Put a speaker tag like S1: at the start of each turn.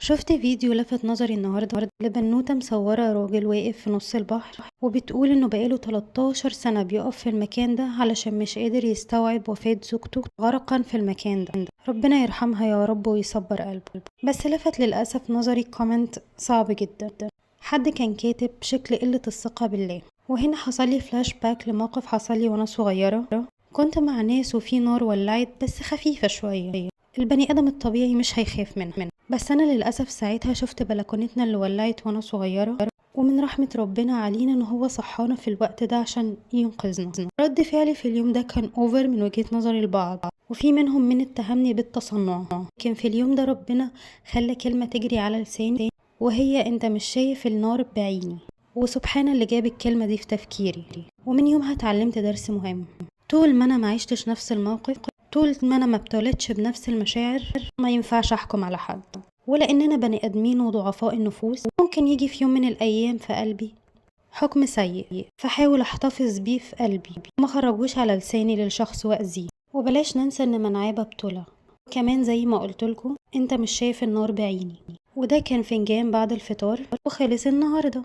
S1: شفت فيديو لفت نظري النهارده لبنوتة مصورة راجل واقف في نص البحر وبتقول انه بقاله 13 سنة بيقف في المكان ده علشان مش قادر يستوعب وفاة زوجته غرقا في المكان ده. ربنا يرحمها يا رب ويصبر قلبه. بس لفت للأسف نظري كومنت صعب جدا. حد كان كاتب بشكل قلة الثقة بالله. وهنا حصل لي فلاش باك لموقف حصل لي وانا صغيرة. كنت مع ناس وفي نار ولعت بس خفيفة شوية. البني آدم الطبيعي مش هيخاف منها، بس أنا للأسف ساعتها شفت بلكونتنا اللي ولعت وأنا صغيرة، ومن رحمة ربنا علينا إن هو صحانا في الوقت ده عشان ينقذنا. رد فعلي في اليوم ده كان أوفر من وجهة نظر البعض، وفي منهم من اتهمني بالتصنع، لكن في اليوم ده ربنا خلى كلمة تجري على لساني، وهي أنت مش شايف النار بعيني. وسبحان اللي جاب الكلمة دي في تفكيري. ومن يومها اتعلمت درس مهم. طول ما أنا معيشتش نفس الموقف، طول ما أنا ما ابتلتش بنفس المشاعر، ما ينفعش أحكم على حد. ولأننا بني آدمين وضعفاء النفوس، ممكن يجي في يوم من الأيام في قلبي حكم سيء، فحاول أحتفظ بيه في قلبي وما خرجوش على لساني للشخص وأذيه. وبلاش ننسى إن منعاه بطلة. كمان زي ما قلتلكوا أنت مش شايف النار بعيني. وده كان فنجان بعد الفطار وخلص النهاردة.